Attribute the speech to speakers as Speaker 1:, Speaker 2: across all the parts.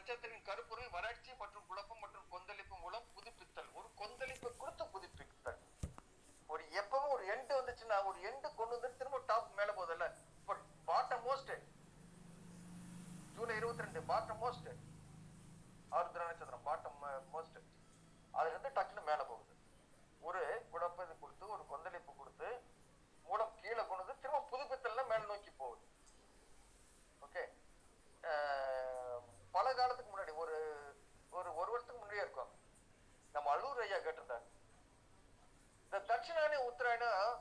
Speaker 1: நட்சத்திரின் கருப்பொருள் வறட்சி மற்றும் குழப்பம் மற்றும் கொந்தளிப்பு மூலம் புதுப்பித்தல். ஒரு கொந்தளிப்பு கொடுத்து புதுப்பித்தல். ஒரு எப்பவும் ஒரு எண்டு வந்துச்சுன்னா ஒரு எண்டு கொண்டு வந்து திரும்ப டாப் மேல போதில்ல. இப்போ bottom most July 22 bottom most Arudra நட்சத்திரம் பாட்டம் மோஸ்ட் அதுல இருந்து டக்குன்னு மேல போகுது. ஒரு குழப்பத்தை கொடுத்து ஒரு கொந்தளிப்பு கொடுத்து மூலம் கீழே கொண்டு வந்து திரும்ப புதுப்பித்தல்ல மேல நோக்கி போகுது. ஓகே, பல காலத்துக்கு முன்னாடி ஒரு வருஷத்துக்கு முன்னாடியே இருக்கும். நம்ம அல்லூர் ஐயா கேட்டிருந்தாரு, இந்த தட்சிணாயன உத்தராயணம்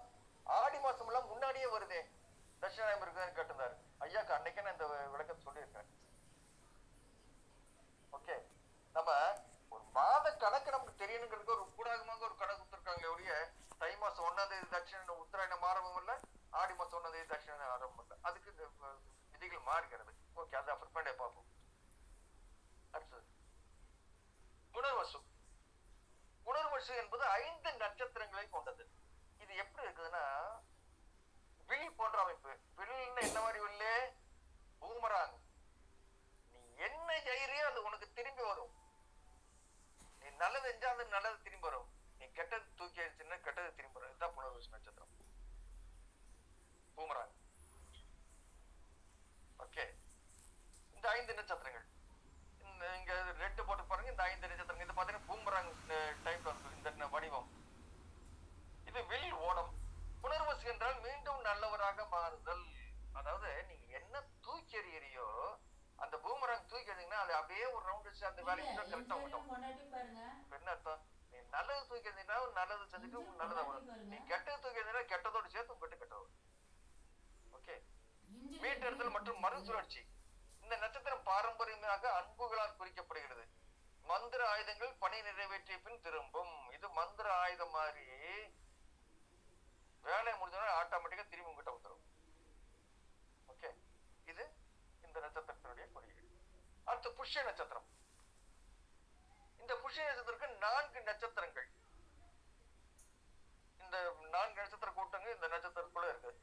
Speaker 1: ஆடி மாசம் எல்லாம் முன்னாடியே வருதே, தட்சிணாயனம் இருக்குதுன்னு கேட்டிருந்தாரு. ஐயாக்கு அன்னைக்கு நான் இந்த விளக்கத்தை சொல்லியிருக்கேன். ஓகே, நம்ம ஒரு மாத கணக்கு நமக்கு தெரியணுங்கிறதுக்கு ஒரு கூடாகமாக ஒரு கணக்கு கொடுத்துருக்காங்க ஒழிய தை மாசம் 1ஆம் தேதி தட்சிண உத்தராயணம் ஆரம்பம் இல்லை, ஆடி மாசம் 1ஆம் தேதி தட்சிண ஆரம்பம் இல்லை. அதுக்கு இந்த விதிகள் மாறுகிறது. ஓகே, அதை அப்புறம் பண்ணி பார்ப்போம். அடுத்தது புனர்வசு. புனர்வசு என்பது 5 நட்சத்திரங்களை கொண்டது. இது எப்படி இருக்குதுன்னா வில் போன்ற அமைப்பு. வில்லுன்னு என்ன மாதிரி வில்லு? பூமராங். நீ என்ன செய்யறியோ அது உனக்கு திரும்பி வரும். நீ நல்லது செஞ்சா அது நல்லது திரும்பி வரும், நீ கெட்டது தூக்கி அடிச்சுன்னா கெட்டது திரும்பி வரும். இதுதான் புனர்வசு நட்சத்திரம், பூமராங். ஓகே, இந்த 5 நட்சத்திரங்கள் இங்க ரெட்டு போட்டு பாருங்க. இந்த 5 நட்சத்திரங்கள் இது பாத்தீங்கன்னா பூமராங் டைப்ல இருக்கு இந்த வடிவம். இது வில் ஓடம். புனர்வசு என்றால் மீண்டும் நல்லவராக மாறுதல். அதாவது நீங்க என்ன தூக்கி எறியறியோ அந்த பூமராங் தூக்கி எறிங்கன்னா அது அப்படியே ஒரு ரவுண்ட் வச்சு அந்த வேலைக்கு கரெக்டா விட்டோம். என்ன அர்த்தம்? நீ நல்லது தூக்கி எறிந்தா நல்லது செஞ்சுட்டு நல்லதா வரும், நீ கெட்டது தூக்கி எறிந்தா கெட்டதோடு சேர்த்து உங்ககிட்ட கெட்ட வரும். ஓகே, மீட்டெடுத்தல் மற்றும் மறுசுழற்சி. இந்த நட்சத்திரம் பாரம்பரியமாக அன்புகளால் குறிக்கப்படுகிறது. மந்திர ஆயுதங்கள் பணி நிறைவேற்றிய பின் திரும்பும். இது மந்திர ஆயுதம் மாதிரி வேலை முடிஞ்சோன்னா ஆட்டோமேட்டிக்கா திரும்பி உங்ககிட்ட வந்துடும். ஓகே, இது இந்த நட்சத்திரத்தினுடைய குறியீடு. அடுத்து புஷ்ய நட்சத்திரம். இந்த புஷ்ய நட்சத்திரத்துக்கு 4 நட்சத்திரங்கள். இந்த 4 நட்சத்திர கூட்டங்கள் இந்த நட்சத்திரத்துக்குள்ள இருக்குது.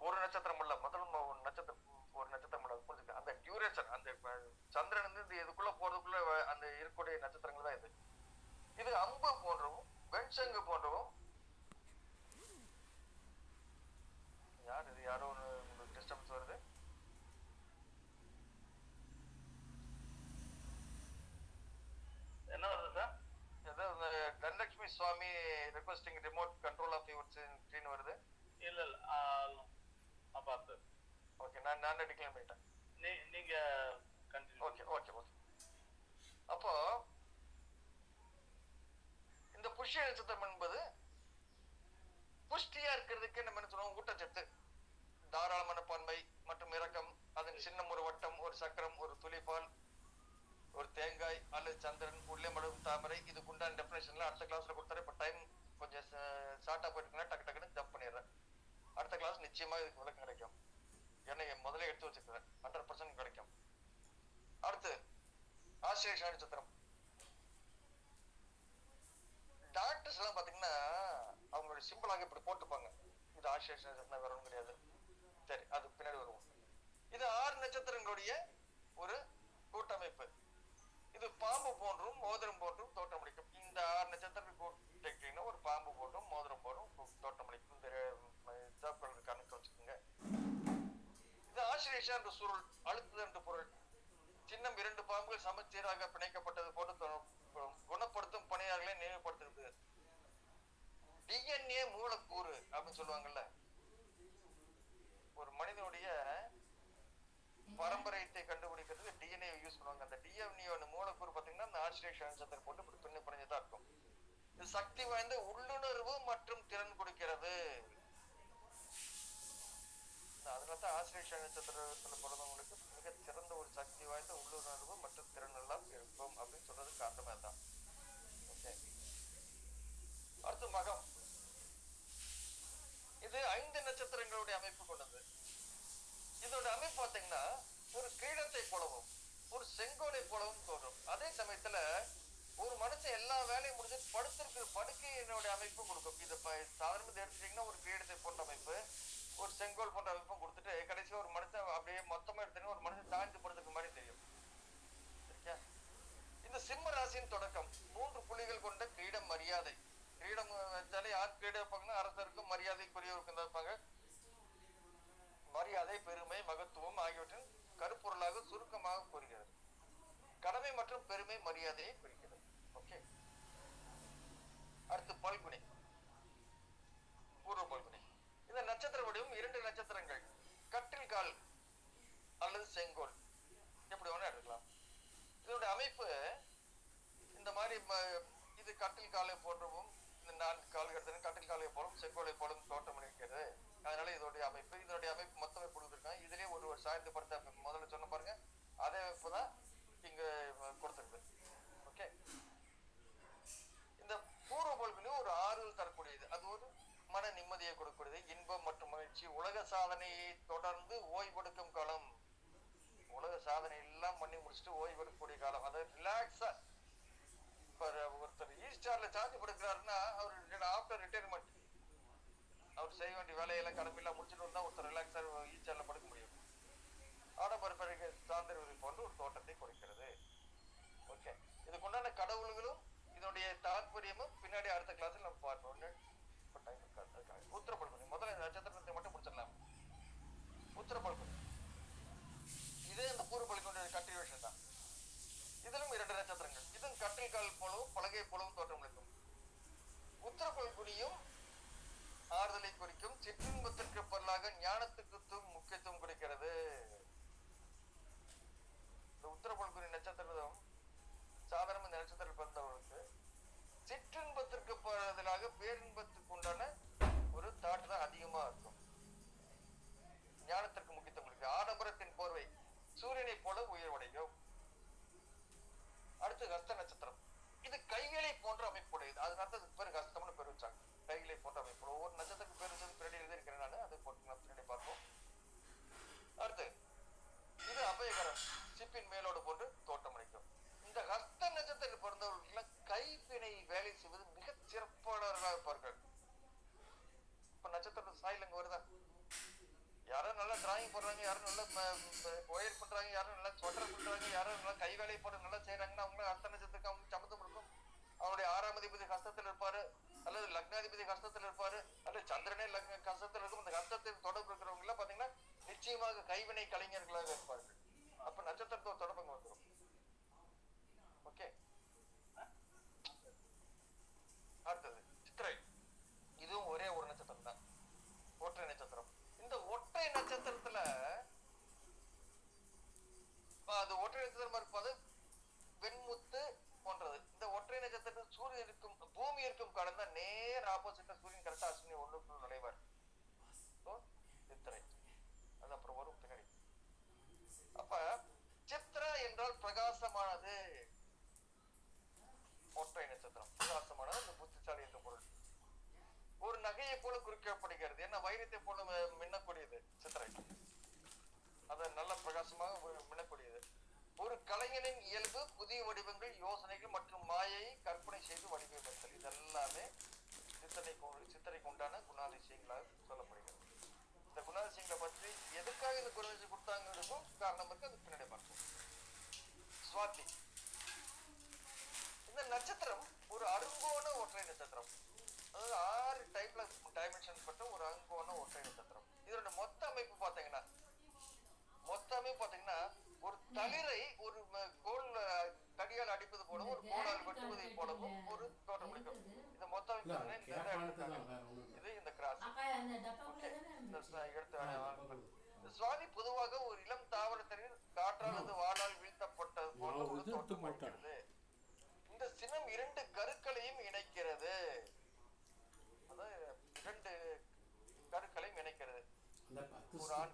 Speaker 1: ஒரு நட்சத்திரம் இல்ல, முதல் ஒரு நட்சத்திரம் புரிஞ்சுக்க. அந்த டியூரேஷன் அந்த சந்திரன் இந்த இதுக்குள்ள போறதுக்குள்ள அந்த இருக்கக்கூடிய நட்சத்திரங்கள் தான் இது. இது அம்பு போன்றவும் வெண்சங்கு போன்றவும். யார் இது? யாரோ ஒரு டிஸ்டர்பன்ஸ் வருது. என்ன வருது சார்? ஏதோ Dhanalakshmi Swamy requesting remote control of your screen வருது.
Speaker 2: இல்ல பார்த்து.
Speaker 1: ஓகே, நான் டிக்ளைன் பண்ணிட்டேன்.
Speaker 2: நீங்க கண்டினியூ.
Speaker 1: Okay okay okay. அப்போ இந்த புஷ்ய நட்சத்திரம் என்பது புஷ்டியா இருக்கிறதுக்கு நம்ம என்ன சொல்லுவோம்? ஊட்டச்சத்து, தாராள மனப்பான்மை மற்றும் இரக்கம். அதன் சின்னம் ஒரு வட்டம், ஒரு சக்கரம், ஒரு துளிப்பால், ஒரு தேங்காய் அல்லது சந்திரன், உள்ளே மடும் தாமரை. இதுக்கு உண்டான டெஃபினேஷன்ல அடுத்த கிளாஸ்ல கொடுத்தாரு. இப்போ டைம் கொஞ்சம் ஷார்ட்டா போயிருக்குன்னா டக்கு டக்குன்னு ஜம்ப் பண்ணிடுறேன். அடுத்த கிளாஸ் நிச்சயமா இதுக்கு விளக்கம் கிடைக்கும். ஏன்னா முதல்ல எடுத்து வச்சுக்கிறேன், 100% கிடைக்கும். அடுத்து ஆஸ்லேஷ நட்சத்திரம். டாக்டர்ஸ் எல்லாம் பாத்தீங்கன்னா அவங்களுடைய சிம்பிளாக இப்படி போட்டுப்பாங்க. இது ஆஸ்லேஷ நட்சத்திரம், வேற ஒன்றும் கிடையாது. சரி, அது பின்னாடி வருவோம். இது 6 நட்சத்திரங்களுடைய ஒரு கூட்டமைப்பு. இது பாம்பு போன்றும் மோதிரம் போன்றும் தோற்றமளிக்கும். இந்த 6 நட்சத்திரம் கூட்டிங்கன்னா ஒரு பாம்பு போன்றும் மோதிரம் போன்றும் தோற்றமளிக்கும். இந்த கணக்கு வச்சுக்கோங்க. இது ஆசிரியர் என்ற சுருள், அழுத்தது என்று பொருள். சின்னம் 2 பாம்புகள் சமச்சீராக பிணைக்கப்பட்டது போட்டு குணப்படுத்தும் பணியாளர்களை நினைவுபடுத்துறது. டிஎன்ஏ மூலக்கூறு அப்படின்னு சொல்லுவாங்கல்ல. ஒரு மனிதனுடைய பரம்பரையத்தை கண்டுபிடிக்கிறதுக்கு டிஎன்ஏ யூஸ் பண்ணுவாங்க. அந்த டிஎன்ஏ மூலக்கூறு பாத்தீங்கன்னா அந்த ஆசிரியர் நட்சத்திரம் போட்டு இப்படி பின்ன பிணைஞ்சதா இருக்கும். இது சக்தி வாய்ந்த உள்ளுணர்வு மற்றும் திறன் கொடுக்கிறது. அதனாலதான் ஆசிரியர் நட்சத்திரத்துல பிறந்தவங்களுக்கு மிக சிறந்த ஒரு சக்தி வாய்ந்த உள்ளுணர்வு மற்றும் திறன் எல்லாம் இருக்கும் அப்படின்னு சொல்றது காரணமே தான். ஓகே, அடுத்து மகம். இது 5 நட்சத்திரங்களுடைய அமைப்பு கொண்டது. இதோட அமைப்பு பாத்தீங்கன்னா ஒரு கிரீடத்தை போலவும் ஒரு செங்கோலை போலவும் தோன்றும். அதே சமயத்துல ஒரு மனுஷன் எல்லா வேலையும் முடிஞ்சு படுத்திருக்கிற படுக்கையினுடைய அமைப்பு கொடுக்கும். இது சாதாரண எடுத்துட்டீங்கன்னா ஒரு கிரீடத்தை போன்ற அமைப்பு, ஒரு செங்கோல் போன்ற அமைப்பும் கொடுத்துட்டு கடைசியா ஒரு மனுஷன் அப்படியே மொத்தமா எடுத்தீங்கன்னா ஒரு மனுஷன் தாழ்ந்து படுத்துக்க மாதிரி தெரியும். அரசின் தொடக்கம் 3 புள்ளிகள் கொண்ட கிரீடம் மரியாதை. கிரீடம் வச்சாலே யார் கிரீடம் வைப்பாங்கன்னா அரசருக்கும் மரியாதைக்குரியவருக்கும் தான் வைப்பாங்க. மரியாதை, பெருமை, மகத்துவம் ஆகியவற்றின் கருப்பொருளாக சுருக்கமாக கூறுகிறது. கடமை மற்றும் பெருமை மரியாதையை குறிக்கிறது. ஓகே, அடுத்து பல்குனி, பூர்வ பல்குனி. இந்த நட்சத்திர வடிவம் 2 நட்சத்திரங்கள், கட்டில் கால் அல்லது செங்கோல், எப்படி வேணா எடுக்கலாம். இதனுடைய அமைப்பு இந்த மாதிரி இது கட்டில் காலை போன்றவும் இந்த 4 கால்கள் கட்டில் காலை போலும் செங்கோலை போலும் தோட்டம் அளிக்கிறது. அதனால இதோடைய அமைப்பு மொத்தமே கொடுத்துருக்காங்க. இதுலயே ஒரு சாய்ந்து படுத்த முதல்ல சொன்ன பாருங்க, அதே அமைப்பு தான் இங்க கொடுத்துருக்கு. ஓகே, இந்த பூர்வ பல்குனி ஒரு ஆறுதல் தரக்கூடியது. அது ஒரு மன நிம்மதியை கொடுக்கக்கூடியது, இன்பம் மற்றும் மகிழ்ச்சி. உலக சாதனையை தொடர்ந்து ஓய்வெடுக்கும் காலம். உலக சாதனை எல்லாம் பண்ணி முடிச்சுட்டு ஓய்வெடுக்கக்கூடிய காலம், அதாவது ரிலாக்ஸா. ஒருத்தர் ஈஸ்டார்ல சார்ஜ் படுக்கிறாருன்னா அவர் ஆஃப்டர் ரிட்டையர்மெண்ட் அவர் செய்ய வேண்டிய வேலையெல்லாம் கடமையெல்லாம் முடிச்சுட்டு வந்தா ஒருத்தர் ரிலாக்ஸா ஈஸ்டார்ல படுக்க முடியும். ஆடம்பர பிறகு சார்ந்தவரை போன்று ஒரு தோட்டத்தை கொடுக்கிறது. ஓகே, இதுக்குண்டான கடவுள்களும் இதனுடைய தாற்பயமும் பின்னாடி அடுத்த கிளாஸ்ல நம்ம பார்ப்போம். உத்தர பல்குனி, முதல்ல நட்சத்திரத்தை மட்டும் முடிச்சிடலாம். உத்தர பல்குனி இதே இந்த பூர்வ பல்குனியுடைய கண்டினியூஷன் தான். இதிலும் 2 நட்சத்திரங்கள். இதுவும் கட்டில் கால் போலவும் பலகை போலவும் தோற்றமளிக்கும். உத்தர பல்குனியும் ஆறுதலை குறிக்கும், சிற்றின்பத்திற்கு பொருளாக ஞானத்துக்கு முக்கியத்துவம் கொடுக்கிறது. இந்த உத்தர பல்குனி நட்சத்திரம் சாதாரண இந்த நட்சத்திரம் பிறந்தவர்களுக்கு சிற்றின்பத்திற்கு பதிலாக பேரின்பத்துக்கு உண்டான ஒரு தாட் தான் அதிகமா இருக்கும். ஞானத்திற்கு முக்கியத்துவம் கொடுக்கும். ஆடம்பரத்தின் போர்வை சூரியனை போல உயர்வடையும். அடுத்து ஹஸ்த நட்சத்திரம். இது கைகளை போன்ற அமைப்புடையது. அதனால பேர் ஹஸ்தம்னு பேர் வச்சாங்க. கைகளை போன்ற அமைப்பு. ஒவ்வொரு நட்சத்திரத்துக்கு பேர் வச்சது பின்னாடி எழுதியிருக்கிறேன் நான், அதை போட்டு நம்ம பின்னாடி பார்ப்போம். அடுத்து இது அபயகரம், சிப்பின் மேலோடு போன்று தோட்டம் அளிக்கும். இந்த ஹஸ்த நட்சத்திரத்தில் பிறந்தவர்கள் கைவினை வேலை செய்வது மிக சிறப்பானவர்களாக இருப்பார்கள். இப்ப நட்சத்திர சாயில் அங்க வருதா, யாரும் நல்லா டிராயிங் போடுறாங்க, யாரும் நல்லா ஒயர் பண்றாங்க, யாரும் நல்லா ஸ்வெட்டர் பண்றாங்க, யாரும் நல்லா கை வேலை போட்டு நல்லா செய்யறாங்கன்னா அவங்க ஹஸ்த நட்சத்திரத்துக்கு அவங்க சம்மந்தம் இருக்கும். அவருடைய 6ஆம் அதிபதி ஹஸ்தத்தில் இருப்பாரு, அல்லது லக்னாதிபதி ஹஸ்தத்தில் இருப்பாரு, அல்லது சந்திரனே ஹஸ்தத்தில் இருக்கும். இந்த ஹஸ்தத்தில் தொடர்பு இருக்கிறவங்க எல்லாம் பாத்தீங்கன்னா நிச்சயமாக கைவினை கலைஞர்களாக இருப்பார்கள். அப்ப நட்சத்திரத்தோட தொடர்பு வந்துடும். ஓகே, அடுத்தது சித்திரை. இதுவும் ஒரே ஒரு நட்சத்திரம் தான், ஒற்றை நட்சத்திரம். இந்த ஒற்றை நட்சத்திரத்துல அது ஒற்றை நட்சத்திரமா இருப்பது வெண்முத்து போன்றது. இந்த ஒற்றை நட்சத்திரத்தில் சூரியன் இருக்கும் பூமி இருக்கும் காலம் தான் நேர் ஆப்போசிட்டா சூரியன் கரெக்டா அஸ்வினி 1 நுழைவார். சித்திரை அது அப்புறம் வரும் பின்னாடி. அப்ப சித்ரா என்றால் பிரகாசமானது. ஒற்றை நட்சத்திரம் பிரகாசமானது, இந்த புத்திசாலி என்ற பொருள். ஒரு நகையை போல குறிக்கப்படுகிறது. ஏன்னா வைரத்தை போல மின்னக்கூடியது சித்திரை. அது நல்ல பிரகாசமாக மின்னக்கூடியது. ஒரு கலைஞனின் இயல்பு புதிய வடிவங்கள், யோசனைகள் மற்றும் மாயையை கற்பனை செய்து வடிவமைத்தல். இதெல்லாமே சித்திரைக்கு உண்டான குணாதிசயங்களாக சொல்லப்படுகிறது. இந்த குணாதிசயங்களை பற்றி எதுக்காக இந்த குணாதிசயம் கொடுத்தாங்கிறதுக்கும் காரணம் இருக்கு, அது பின்னாடி பார்ப்போம். சுவாதி, இந்த நட்சத்திரம் ஒரு அருங்கோண ஒற்றை நட்சத்திரம். அதாவது 6 டைப்ல டைமென்ஷன் பட்ட ஒரு அருங்கோண ஒற்றை நட்சத்திரம். இதோட மொத்த அமைப்பு பாத்தீங்கன்னா ஒரு தளிரை ஒரு கோல் தடியால் அடிப்பது போலவும் ஒரு கோலால் வெட்டுவதை போலவும் ஒரு தோற்றம் அளிக்கும். இந்த மொத்த அமைப்பு இது இந்த கிராஸ். சுவாதி பொதுவாக ஒரு இளம் தாவரத்தின் காற்றால் அல்லது வாளால் வீழ்த்தப்பட்டது போல ஒரு தோற்றம் அளிக்கிறது. இந்த சினம் 2 கருக்களையும் இணைக்கிறது. அதாவது 2 கருக்களையும் இணைக்கிறது. ஒரு ஆண்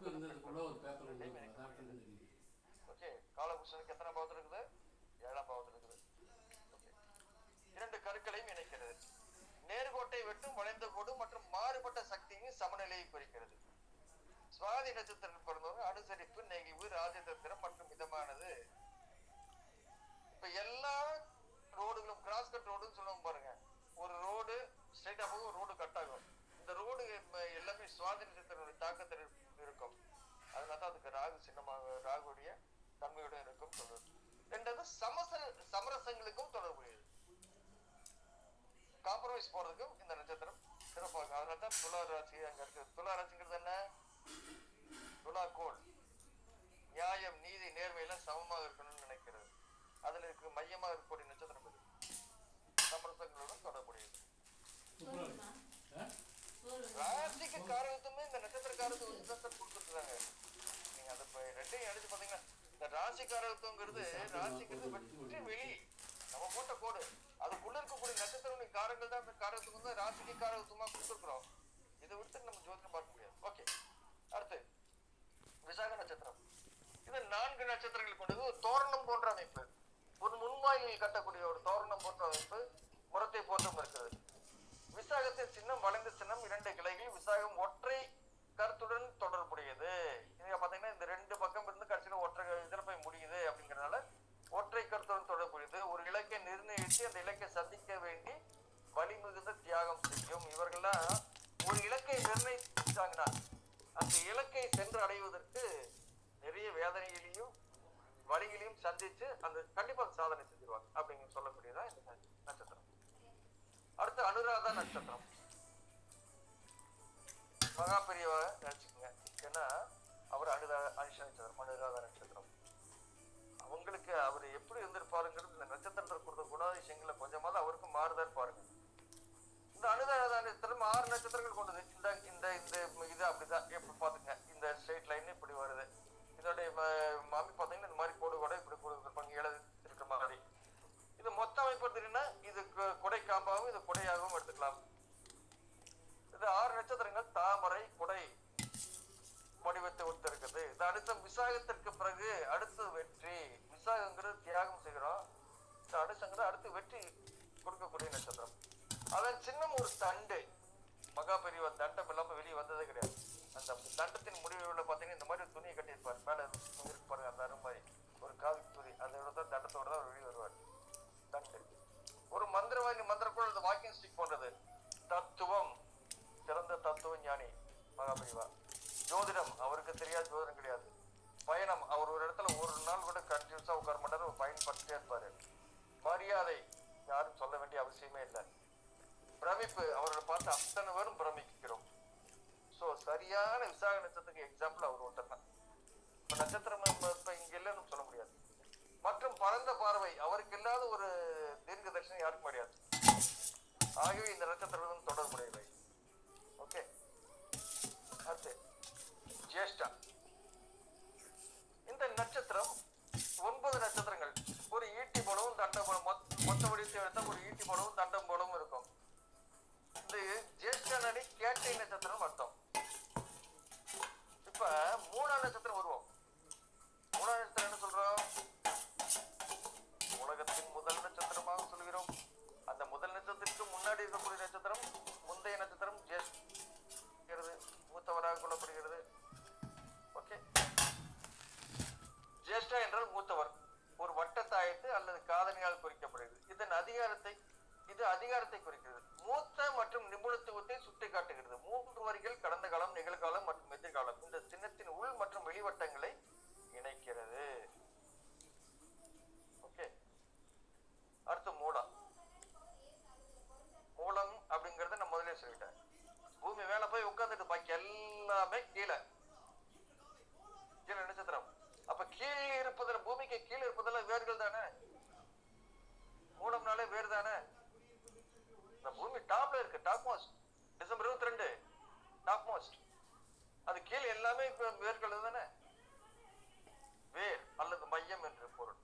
Speaker 1: ஓகே. காலபுருஷனுக்கு எத்தனை பாவத்தில் இருக்குது? 7ஆம் பாவத்தில் இருக்குது. 2 கருக்களையும் இணைக்கிறது. நேர்கோட்டை வெட்டும் வளைந்த கோடு மற்றும் மாறுபட்ட சக்தியின் சமநிலையை குறிக்கிறது. சுவாதி நட்சத்திரத்தில் பிறந்தவங்க அனுசரிப்பு, நெகிழ்வு, ராஜதந்திரம் மற்றும் மிதமானது. இப்ப எல்லா ரோடுகளும் கிராஸ் கட் ரோடுன்னு சொல்லுவாங்க பாருங்க. ஒரு ரோடு ஸ்ட்ரைட்டா போகும், ஒரு ரோடு கட் ஆகும். இந்த ரோடு எல்லாமே சுவாதி நட்சத்திரத்துடைய தாக்கத்தில் இருக்கும். அதனால அதுக்கு ராகு சின்னமாக ராகுடைய தன்மையுடன் இருக்கும் சொல்றது. ரெண்டாவது சமரசங்களுக்கும் தொடர்புடையது. காம்ப்ரமைஸ் போறதுக்கும் இந்த நட்சத்திரம் சிறப்பாக. அதனால்தான் துலா ராசி அங்க இருக்கு. துலா ராசிங்கிறது என்ன? துலா கோள் நியாயம், நீதி, நேர்மையெல்லாம் சமமாக இருக்கணும்னு நினைக்கிறது. அதுல இருக்கு மையமா இருக்கக்கூடிய நட்சத்திரம் இது. சமரசங்களுடன் தொடர்புடையது. ராசிக்கு காரகத்துமே இந்த நட்சத்திரக்காரத்து ஒரு நட்சத்திரம் கொடுத்துருக்காங்க. நீங்க அதை ரெண்டையும் எடுத்து பாத்தீங்கன்னா இந்த ராசி காரகத்துவங்கிறது ராசிங்கிறது வெற்றி வெளி நம்ம போட்ட கோடு. அதுக்குள்ள இருக்கக்கூடிய நட்சத்திரம் காரங்கள் தான் அந்த காரகத்துக்கு வந்து ராசிக்கு காரகத்துவமா கொடுத்துருக்குறோம். இதை விட்டு நம்ம ஜோதிடம் பார்க்க முடியாது. ஓகே, அடுத்து விசாக நட்சத்திரம். இது 4 நட்சத்திரங்கள் கொண்டது. ஒரு தோரணம் போன்ற அமைப்பு, ஒரு முன்வாயிலில் கட்டக்கூடிய ஒரு தோரணம் போன்ற அமைப்பு, முரத்தை போன்றும் இருக்கிறது. விசாகத்தின் சின்னம் வளைந்த சின்னம், 2 கிளைகள். விசாகம் ஒற்றை கருத்துடன் தொடர்புடையது. நீங்க பாத்தீங்கன்னா இந்த 2 பக்கம் இருந்து கடைசியில ஒற்றை இதுல போய் முடியுது. அப்படிங்கறதுனால ஒற்றை கருத்துடன் தொடர்புடையது. ஒரு இலக்கை நிர்ணயித்து அந்த இலக்கை சந்திக்க வேண்டி வலிமிகுந்த தியாகம் செய்யும். இவர்கள்லாம் ஒரு இலக்கை நிர்ணயிச்சாங்கன்னா அந்த இலக்கை சென்று அடைவதற்கு நிறைய வேதனைகளையும் வழிகளையும் சந்திச்சு அந்த கண்டிப்பா சாதனை செஞ்சிருவாங்க அப்படிங்க சொல்லக்கூடியதான் இந்த நட்சத்திரம். அடுத்து அனுராதா நட்சத்திரம். மகா பெரியவா நினைச்சுக்கோங்க. ஏன்னா அவர் அனுஷ நட்சத்திரம், அனுராதா நட்சத்திரம். அவங்களுக்கு அவர் எப்படி இருந்திருப்பாருங்கிறது இந்த நட்சத்திரத்தில் கொடுத்த குணாதிசயங்களை கொஞ்சமாவது அவருக்கு மாறுதான் பாருங்க. இந்த அனுராதா நட்சத்திரம் 6 நட்சத்திரங்கள் கொண்டது. இந்த இந்த இந்த இது அப்படிதான் எப்படி பாத்துங்க. இந்த ஸ்ட்ரெயிட் லைன் இப்படி வருது. இதோடைய மாமி பாத்தீங்கன்னா இந்த மாதிரி கோடு கூட இப்படி கொடுத்துருப்பாங்க, எழுதி இருக்கிற மாதிரி. இது மொத்த அமைப்பு எடுத்துட்டீங்கன்னா இது கொடை காம்பாகவும் இது கொடையாகவும் எடுத்துக்கலாம். இது 6 நட்சத்திரங்கள் தாமரை கொடை வடிவத்தை ஒத்து இருக்குது. இது அடுத்த விசாகத்திற்கு பிறகு அடுத்து வெற்றி. விசாகங்கிறது தியாகம் செய்கிறோம். இந்த அடுத்தங்கிறது அடுத்து வெற்றி கொடுக்கக்கூடிய நட்சத்திரம். அதன் சின்னம் ஒரு தண்டு. மகா பெரியவா தண்டம் இல்லாம வெளியே வந்ததே கிடையாது. அந்த தண்டத்தின் முடிவுல பாத்தீங்கன்னா இந்த மாதிரி துணியை கட்டியிருப்பாரு. மேல இருக்கு பாருங்க, அந்த அருமாதிரி ஒரு காவி துணி. அதோட தான் தண்டத்தோட தான் வெளியே வருவார். தண்டு ஒரு மந்திரவாதி மந்திரக்குள் அந்த வாக்கிங் ஸ்டிக் போன்றது. தத்துவம் சிறந்த தத்துவ ஞானி மகா பெரியவா. ஜோதிடம் அவருக்கு தெரியாத ஜோதிடம் கிடையாது. பயணம் அவர் ஒரு இடத்துல ஒரு நாள் கூட கண்டினியூஸா உட்கார மாட்டாரு, பயன்படுத்திட்டே இருப்பாரு. மரியாதை யாரும் சொல்ல வேண்டிய அவசியமே இல்லை. பிரமிப்பு அவரோட பார்த்து அத்தனை பேரும் பிரமிக்கிறோம். சோ சரியான விசாக நட்சத்திரத்துக்கு எக்ஸாம்பிள் அவர் ஒருத்தர் தான். இப்ப நட்சத்திரம் இப்ப இங்க இல்லைன்னு சொல்ல முடியாது. மற்றும் பரந்த பார்வை அவருக்கு இல்லாத ஒரு தீர்க்க தரிசனம் யாருக்கும் கிடையாது. ஆகவே இந்த நட்சத்திரம் தொடர்புடையவை. ஓகே, அடுத்து ஜேஷ்டா. இந்த நட்சத்திரம் 9 நட்சத்திரங்கள். ஒரு ஈட்டி போலவும் தண்டம் போலவும் மொத்த வடிவத்தை எடுத்தா ஒரு ஈட்டி போலவும் தண்டம் போலவும் இருக்கும். இந்த ஜேஷ்டா நடி கேட்டை நட்சத்திரம் அர்த்தம். இப்ப 3ஆம் நட்சத்திரம் வருவோம். 3ஆம் நட்சத்திரம் என்ன சொல்றோம்? உலகத்தின் முதல் நட்சத்திரமாக சொல்கிறோம். அந்த முதல் நட்சத்திரத்துக்கு முன்னாடி இருக்கக்கூடிய நட்சத்திரம் முந்தைய நட்சத்திரம் ஜேஷ்டா, மூத்தவராக கொள்ளப்படுகிறது. ஓகே, ஜேஷ்டா என்றால் மூத்தவர். ஒரு வட்டத்தாயத்து அல்லது காதணியால் குறிக்கப்படுகிறது. இது அதிகாரத்தை குறிக்கிறது. மூத்த மற்றும் நிபுணத்துவத்தை சுட்டி காட்டுகிறது. 3 வரிகள் கடந்த காலம், நிகழ்காலம் மற்றும் எதிர்காலம் இந்த சின்னத்தின் உள் மற்றும் வெளிவட்டங்களை இணைக்கிறது. ஓகே, அடுத்து மூலம். மூலம் அப்படிங்கறத நான் முதலே சொல்லிட்டேன். பூமி மேல போய் உட்கார்ந்துட்டு பாக்கி எல்லாமே கீழே நட்சத்திரம். அப்ப கீழே இருப்பதில் பூமிக்கு கீழே இருப்பதெல்லாம் வேர்கள் தானே. மூலம்னாலே வேறு தானே. இந்த பூமி டாப்ல இருக்கு, top most. December 22 top most. அது கீழே எல்லாமே வேர்கள் தானே. வேர் அல்லது மையம் என்று பொருள்.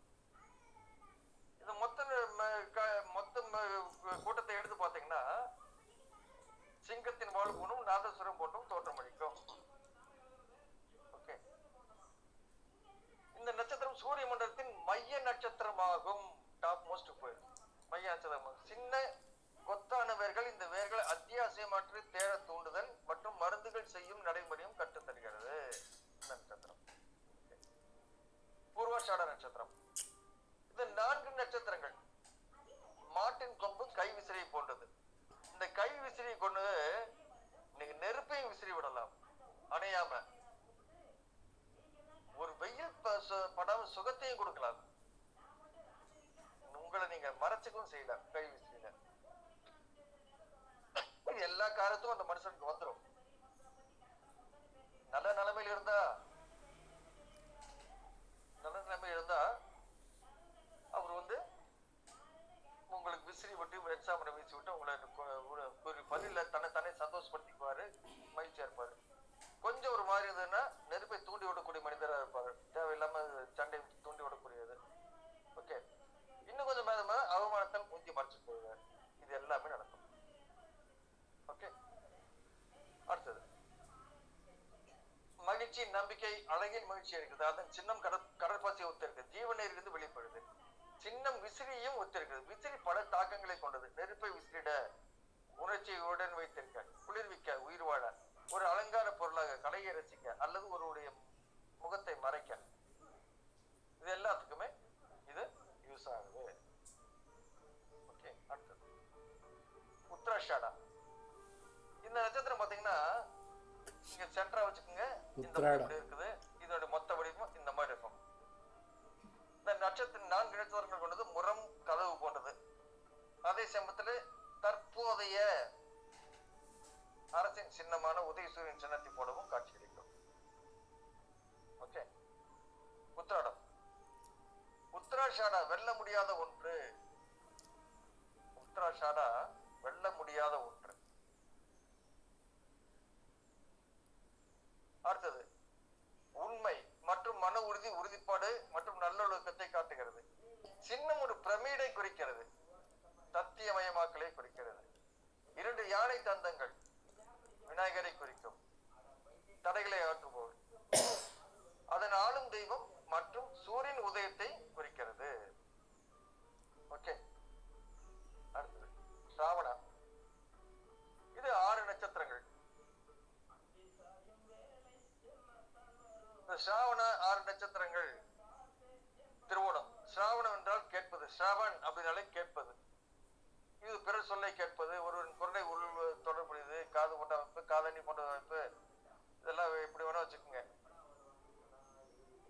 Speaker 1: இந்த மொத்த கூட்டத்தை எடுத்து பாத்தீங்கன்னா சிங்கத்தின் வாழ் போனும் நாதசுரம் போன்றும் தோற்றமளிக்கும். ஓகே, இந்த நட்சத்திரம் சூரிய மண்டலத்தின் மைய நட்சத்திரமாகும். டாப் மோஸ்ட் போயிடும் மைய நட்சத்திரம். சின்ன கொத்தான வேர்கள். இந்த வேர்களை அத்தியாவசியமாற்றி தேட தூண்டுதல் மற்றும் மருந்துகள் செய்யும் நடைமுறையும் கற்றுத்தருகிறது இந்த நட்சத்திரம். பூர்வாஷாட நட்சத்திரம். இது 4 நட்சத்திரங்கள். மாட்டின் கொம்பு கை விசிறியை போன்றது. இந்த கை விசிறியை கொண்டு நீங்க நெருப்பையும் விசிறி விடலாம் அணையாம. ஒரு வெயில் படாம சுகத்தையும் கொடுக்கலாம். உங்களை நீங்க மறைச்சுக்கவும் செய்யல, கை விசிறியில. எல்லா காரியத்தும் அந்த மனுஷனுக்கு வந்துடும். நல்ல நிலைமையில இருந்தா அவர் வந்து உங்களுக்கு விசிறி விட்டு எக்ஸாமினை வீசி விட்டு உங்களை ஒரு பதில தன்னை சந்தோஷப்படுத்திக்குவாரு, மகிழ்ச்சியா இருப்பாரு. கொஞ்சம் ஒரு மாதிரி இருந்ததுன்னா நெருப்பை தூண்டி விடக்கூடிய மனிதரா இருப்பாரு, தேவையில்லாம சண்டை தூண்டி விடக்கூடியது. ஓகே, இன்னும் கொஞ்சம் மேல அவமானத்தால் மூஞ்சி மறைச்சு போயிடுவாரு. இது எல்லாமே நடக்கும். ஓகே, அடுத்தது மகிழ்ச்சி, நம்பிக்கை, அழகின் மகிழ்ச்சி இருக்குது. அதன் சின்னம் கடற்பாசி ஒத்து இருக்கு, ஜீவநீரிலிருந்து வெளிப்படுது. சின்னம் விசிறியும் ஒத்திருக்கிறது. விசிறி பல தாக்கங்களை கொண்டது. நெருப்பை விசிறிட, உணர்ச்சியுடன் வைத்திருக்க, குளிர்விக்க, உயிர் வாழ, ஒரு அலங்கார பொருளாக, கலையை ரசிக்க, அல்லது ஒருவருடைய முகத்தை மறைக்க, இது எல்லாத்துக்குமே இது யூஸ் ஆகுது. ஓகே, அடுத்தது உத்தராஷாடா. இந்த நட்சத்திரம் பாத்தீங்கன்னா இங்க சென்டரா வச்சுக்கோங்க, இந்த இருக்குது. இதோட மொத்த வடிவம் இந்த மாதிரி இருக்கும். இந்த நட்சத்திரம் 4 நட்சத்திரங்கள் கொண்டது. முறம் கதவு போன்றது. அதே சமயத்துல தற்போதைய அரசின் சின்னமான உதயசூரியன் சின்னத்தை போலவும் காட்சியளிக்கும். ஓகே, உத்திராடம். உத்தராஷாடா வெல்ல முடியாத ஒன்று. உத்தராஷாடா வெல்ல முடியாத ஒன்று. அடுத்தது உண்மை மற்றும் மன உறுதி, உறுதிப்பாடு மற்றும் நல்லொழுக்கத்தை காட்டுகிறது. சின்னம் ஒரு பிரமிடை குறிக்கிறது, சத்தியமயமாக்கலை குறிக்கிறது. 2 யானை தந்தங்கள் விநாயகரை குறிக்கும், தடைகளை அகற்றுபவர். அதன் ஆளும் தெய்வம் மற்றும் சூரியன் உதயத்தை குறிக்கிறது. ஓகே, அடுத்தது ஸ்ராவணா. இது 6 நட்சத்திரங்கள். ஸ்ராவண 6 நட்சத்திரங்கள். திருவோணம். ஸ்ராவணம் என்றால் கேட்பது. ஸ்ராவன் அப்படின்னாலே கேட்பது. இது பிறர் சொல்லை கேட்பது, ஒருவரின் குரலை உள் தொடர்புடையது. காது போட்ட அமைப்பு, காதணி போன்ற அமைப்பு, இதெல்லாம் எப்படி வேணா வச்சுக்கோங்க.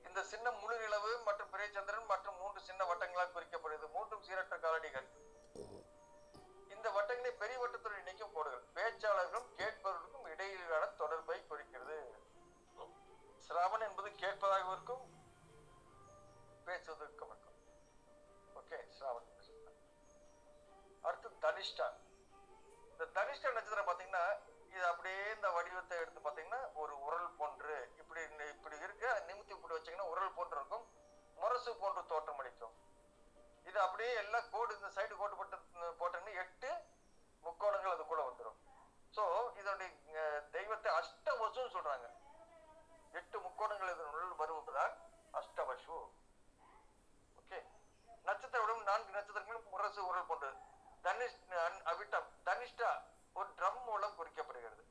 Speaker 1: இந்த சின்னம் முழு நிலவு மற்றும் பிறைச்சந்திரன் மற்றும் 3 சின்ன வட்டங்களால் குறிக்கப்படுகிறது. 3 சீரற்ற காலடிகள். இந்த வட்டங்களை பெரிய வட்டத்துடன் இணைக்கும் கோடுகள். பேச்சாளர்களும் கேட்பவர்களுக்கும் இடையிலான தொடர்பை குறிக்கிறது. சிராவன் என்பது கேட்பதாக இருக்கும், பேசுவதற்கும் இருக்கும். ஓகே, சிராவன். அடுத்து தனிஷ்டா. இந்த தனிஷ்டா நட்சத்திரம் பாத்தீங்கன்னா இது அப்படியே இந்த வடிவத்தை எடுத்து பாத்தீங்கன்னா ஒரு உரல் போன்று இப்படி இருக்கு. நிமித்தி இப்படி வச்சீங்கன்னா உரல் போன்று இருக்கும், முரசு போன்று தோற்றம் அளிக்கும். இது அப்படியே எல்லா கோடு இந்த சைடு கோடு போட்டீங்கன்னா 8 முக்கோணங்கள் அது கூட வந்துடும். சோ இதோடைய தெய்வத்தை அஷ்டவசுன்னு சொல்றாங்க. 8 முக்கோணங்கள் இதனுள் வருவதுதான் அஷ்டவசு. ஓகே, நட்சத்திரம் 4 நட்சத்திரங்களும் முரசு உரல் போன்றது. அவிட்டம் தனிஷ்டா ஒரு ட்ரம் மூலம் குறிக்கப்படுகிறது.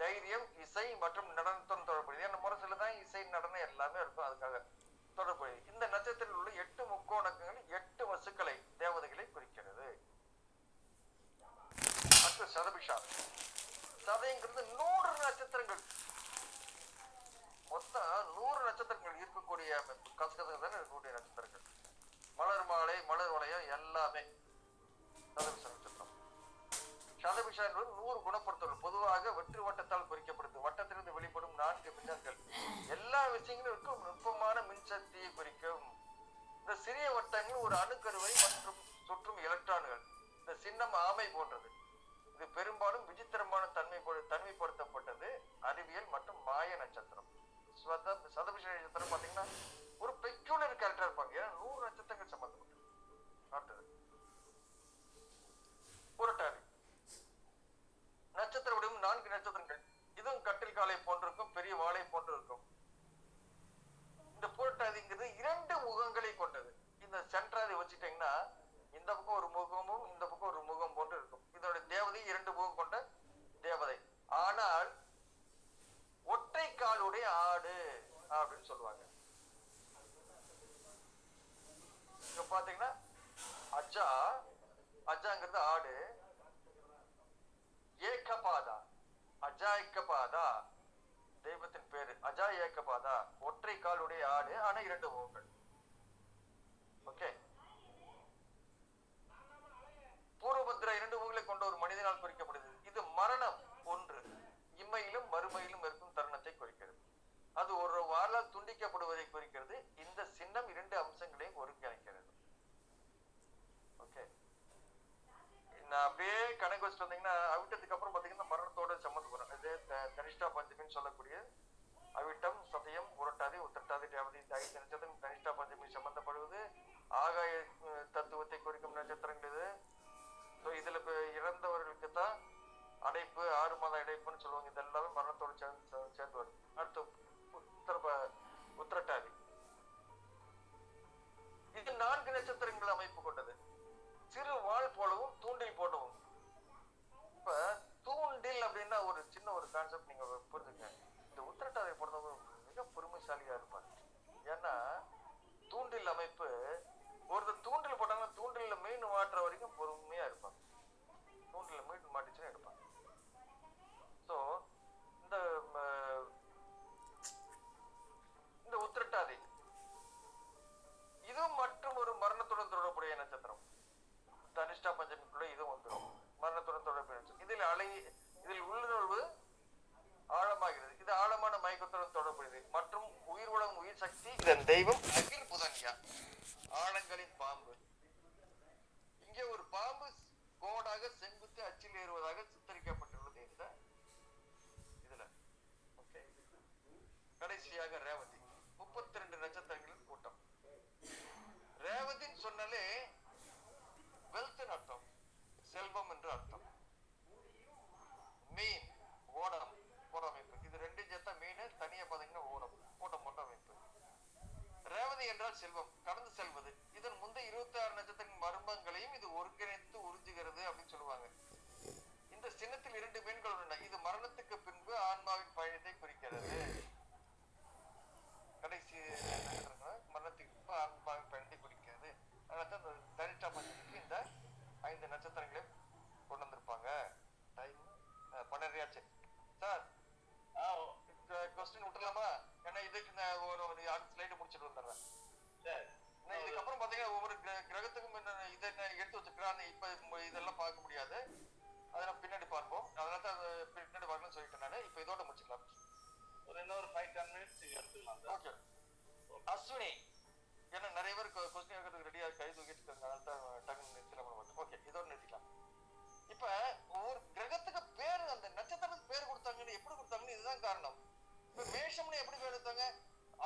Speaker 1: தைரியம், இசை மற்றும் நடனத்துடன் தொடர்புடையது. ஏன்னா முரசுல தான் இசை, நடனம் எல்லாமே இருக்கும், அதுக்காக தொடர்புடையது. இந்த நட்சத்திரத்தில் உள்ள 8 முக்கோணங்கள் 8 வசுக்களை, தேவதைகளை குறிக்கிறது. அடுத்து சதபிஷா. சதைங்கிறது 100 நட்சத்திரங்கள். மொத்தம் 100 நட்சத்திரங்கள் இருக்கக்கூடிய கசகசங்க தானே இருக்கக்கூடிய நட்சத்திரங்கள். மலர் மாலை, மலர் வளையம் எல்லாமே சதபிஷ நட்சத்திரம். சதபிஷா என்பது 100 குணப்படுத்தல். பொதுவாக வெற்று வட்டத்தால் குறிக்கப்படுது. வட்டத்திலிருந்து வெளிப்படும் 4 மின்னல்கள் எல்லா விஷயங்களும் இருக்கும். நுட்பமான மின்சக்தியை குறிக்கும். இந்த சிறிய வட்டங்கள் ஒரு அணுக்கருவை மற்றும் சுற்றும் எலக்ட்ரான்கள். இந்த சின்னம் ஆமை போன்றது. இது பெரும்பாலும் விசித்திரமான தன்மைப்படுத்தப்பட்டது. அறிவியல் மற்றும் மாய நட்சத்திரம். சதபிஷ நட்சத்திரம் பாத்தீங்கன்னா ஒரு பெக்யூலர் கேரக்டர் இருப்பாங்க. ஏன்னா 100 நட்சத்திரங்கள் சம்பந்தப்பட்டது. அடுத்தது புரட்டாதி. நட்சத்திர வடிவம் 4 நட்சத்திரங்கள். இதுவும் கட்டில் காலை போன்றிருக்கும், பெரிய வாழை போன்று இருக்கும். இந்த புரட்டாதிங்கிறது 2 முகங்களை கொண்டது. இந்த சென்ட்ராதி வச்சுட்டீங்கன்னா இந்த பக்கம் ஒரு முகமும் இந்த பக்கம் ஒரு முகம் போன்று இருக்கும். இதோட தேவதை 2 முகம் கொண்ட தேவதை. ஆனால் ஒற்றை காலுடைய ஆடு அப்படின்னு சொல்லுவாங்க. இங்க பாத்தீங்கன்னா அஜாங்கிறது ஆடு. ஏகபாதா, அஜா ஏகபாதா தெய்வத்தின் பேரு. அஜா ஏகபாதா ஒற்றை காலுடைய ஆடு, ஆனா 2 முகங்கள். ஓகே, துண்டிக்கப்படுவதை குறிக்கிறது. இந்த சின்னம் 2 அம்சங்களையும் ஒருங்கிணைக்கிறது. ஓகே, நான் அப்படியே கணக்கு வச்சுட்டு வந்தீங்கன்னா அவிட்டத்துக்கு அப்புறம் பாத்தீங்கன்னா மரணத்தோட சம்மந்தப்படும். இது தனிஷ்டா பஞ்சமின்னு சொல்லக்கூடிய அவிட்டம், சதயம், புரட்டாதி, உத்திரட்டாதி, ரேவதி இந்த 5 நட்சத்திரம் தனிஷ்டா பஞ்சமி சம்பந்தப்படுவது. ஆகாய தத்துவத்தை குறிக்கும் நட்சத்திரங்கள் இது. ஸோ இதுல இறந்தவர்களுக்கு தான் அடைப்பு, 6 மாத அடைப்புன்னு சொல்லுவாங்க. இது எல்லாமே மரணத்தோடு சேர்ந்து வரும். அடுத்து உத்திரட்டாதி, இது 4 நட்சத்திரங்கள் அமைப்பு கொண்டது. சிறு வாழ் போலவும் தூண்டில் போலவும். இப்ப தூண்டில் அப்படின்னா ஒரு சின்ன ஒரு கான்செப்ட் நீங்க புரிஞ்சுக்க. இந்த உத்திரட்டாதியை பொறுத்தவங்க மிக பொறுமைசாலியா இருப்பாங்க. ஏன்னா தூண்டில் அமைப்பு, ஒருத்தர் தூண்டில் போட்டாங்கன்னா தூண்டில மீன் மாட்டுற வரைக்கும் பொறுமையா இருப்பாங்க. தூண்டில மீன் மாட்டிச்சுன்னா எடுப்பாங்க. ஸோ இந்த உத்திரட்டாதி இது மற்றும் ஒரு மரணத்துடன் தொடர்புடைய நட்சத்திரம். தனிஷ்டா பஞ்சமிக்குள்ள இதுவும் வந்துடும். மரணத்துடன் தொடர்புடைய நட்சத்திரம். இதில் உள்ளுணர்வு ஆழமாகிறது. இது ஆழமான மயக்கத்துடன் தொடர்புடையது. மற்றும் உயிர் உலகம், உயிர் சக்தி, இதன் தெய்வம் அகில் புதன்யா, ஆழங்களின் பாம்பு. இங்கே ஒரு பாம்பு கோடாக செங்குத்து அச்சில் ஏறுவதாக சித்தரிக்கப்பட்டுள்ளது இந்த இதுல. ஓகே, கடைசியாக ரேவதி, 32 நட்சத்திரங்களின் கூட்டம். ரேவதின்னு சொன்னாலே வெல்த் அர்த்தம், செல்வம் என்று அர்த்தம். மீன், ஓடம், ஓட அமைப்பு. இது 2 சேர்த்தா மீன், தனியா பாத்தீங்கன்னா ஓடம், ஓட்டம் போட்ட அமைப்பு. ரேவதி என்றால் செல்வம், கடந்து செல்வது. இதன் முந்தைய 26 நட்சத்திரத்தின் மர்மங்களையும் இது ஒருங்கிணைத்து உறிஞ்சுகிறது அப்படின்னு சொல்லுவாங்க. இந்த சின்னத்தில் 2 மீன்கள் உள்ளன. இது மரணத்துக்கு பின்பு ஆன்மாவின் பயணத்தை குறிக்கிறது. கடைசி மரணத்துக்கு பின்பு ஆன்மாவின் பயணத்தை குறிக்கிறது. அதனால தனிஷ்டா பஞ்சமிக்கு இந்த 5 நட்சத்திரங்களை கொண்டு வந்திருப்பாங்க. Time 12 sir. கொஸ்டின் விட்டுலாமா? ஏன்னா இதுக்கு நான் ஒரு அடுத்த ஸ்லைடு முடிச்சுட்டு வந்துடுறேன். இதுக்கப்புறம் பாத்தீங்கன்னா ஒவ்வொரு கிரகத்துக்கும் இதை எடுத்து வச்சுக்கிறான்னு இப்ப இதெல்லாம் பார்க்க முடியாது. அதை நான் பின்னாடி பார்ப்போம். அதனால தான் பின்னாடி பார்க்கணும்னு சொல்லிட்டேன் நான். இப்ப இதோட முடிச்சுக்கலாம்.
Speaker 2: இன்னொரு 5-10 மினிட்ஸ் எடுத்துக்கலாம்.
Speaker 1: ஓகே, அஸ்வினி. ஏன்னா நிறைய பேர் கொஸ்டின் கேட்கறதுக்கு ரெடியா கை தூக்கிட்டு இருக்காங்க. அதனால தான் டக்குன்னு நிறுத்தலாம். ஓகே, இதோட நிறுத்திக்கலாம். இப்ப ஒவ்வொரு கிரகத்துக்கு பேரு, அந்த நட்சத்திரத்துக்கு பேர் கொடுத்தாங்கன்னு எப்படி கொடுத்தாங்கன்னு இதுதான் காரணம். இப்ப மேஷம்னு எப்படி பேர் எடுத்தாங்க?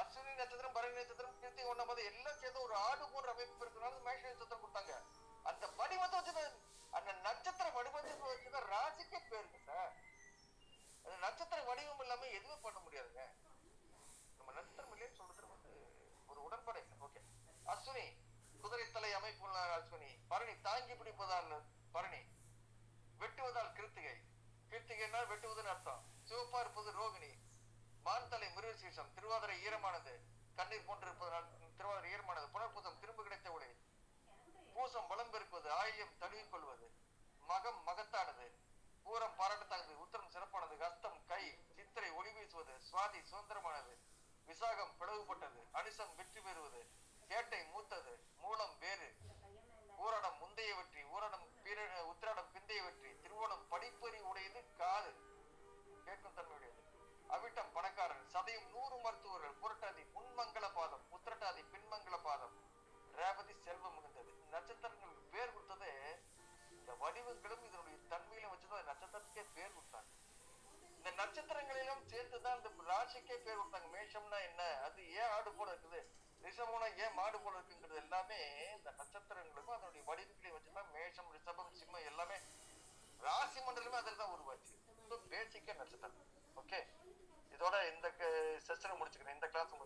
Speaker 1: அஸ்வினி நட்சத்திரம், பரணி நட்சத்திரம், கிருத்திகை 1 எல்லாம் சேர்ந்து ஒரு ஆடு போன்ற அமைப்பு இருக்கிறனால மேஷ நட்சத்திரம் கொடுத்தாங்க. அந்த வடிவத்தை வச்சுதான், அந்த நட்சத்திர வடிவத்தை வச்சுதான் ராசிக்கே பேருக்கு சார். அந்த நட்சத்திர வடிவம் இல்லாம எதுவுமே பண்ண முடியாதுங்க. நம்ம நட்சத்திரம் இல்லைன்னு சொல்றது வந்து ஒரு உடன்பாடு இல்லை. ஓகே, அஸ்வினி குதிரை தலை அமைப்பு உள்ள அஸ்வினி. பரணி தாங்கி பிடிப்பதால் பரணி. வெட்டுவதால் கிருத்திகை. கிருத்திகைனால் வெட்டுவதுன்னு அர்த்தம். சிவப்பா இருப்பது ரோகிணி. மான்தலை மிருகசீசம். திருவாதிரை ஈரமானது, கண்ணீர் போன்றிருப்பதனால் திருவாதிரை ஈரமானது. புனர்பூசம் திரும்ப கிடைத்த ஒளி. பூசம் பலம் பெருக்குவது, ஆயில்யம் தழுவிக் கொள்வது. மகம் மகத்தானது, பூரம் பாராட்டத்தானது, உத்தரம் சிறப்பானது, ஹஸ்தம் கை, சித்திரை ஒளி வீசுவது, சுவாதி சுதந்திரமானது, விசாகம் பிளவுபட்டது, அனுசம் வெற்றி பெறுவது, கேட்டை மூத்தது, மூலம் வேறு, ஊரடம் முந்தைய வெற்றி, உத்திராடம் பிந்தைய வெற்றி, திருவோணம் படிப்பறி உடையது, காது கேட்கும் தன்மையுடையது, அவிட்டம் பணக்காரன், சதயம் 100 மருத்துவர்கள், புரட்டாதி முன்மங்கள பாதம், உத்திரட்டாதி பின்மங்கள பாதம், ரேவதி செல்வம் மிகுந்தது. நட்சத்திரங்களுக்கு பேர் கொடுத்தது இந்த வடிவங்களும் இதனுடைய தன்மையிலும் வச்சுதான் நட்சத்திரத்துக்கே பேர் கொடுத்தாங்க. இந்த நட்சத்திரங்களிலும் சேர்த்துதான் இந்த ராசிக்கே பேர் கொடுத்தாங்க. மேஷம்னா என்ன, அது ஏன் ஆடு போல இருக்குது, ரிஷபம்னா ஏன் மாடு போல இருக்குங்கிறது எல்லாமே இந்த நட்சத்திரங்களுக்கும் அதனுடைய வடிவங்களையும் வச்சுதான் மேஷம், ரிஷபம், சிம்மம் எல்லாமே ராசி மண்டலமே அதில் தான் உருவாச்சு. பேசிக்க நட்சத்திரம். ஓகே, இதோட இந்த செஷனை முடிச்சுக்கிறேன், இந்த கிளாஸ் முடிச்சுக்கிறேன்.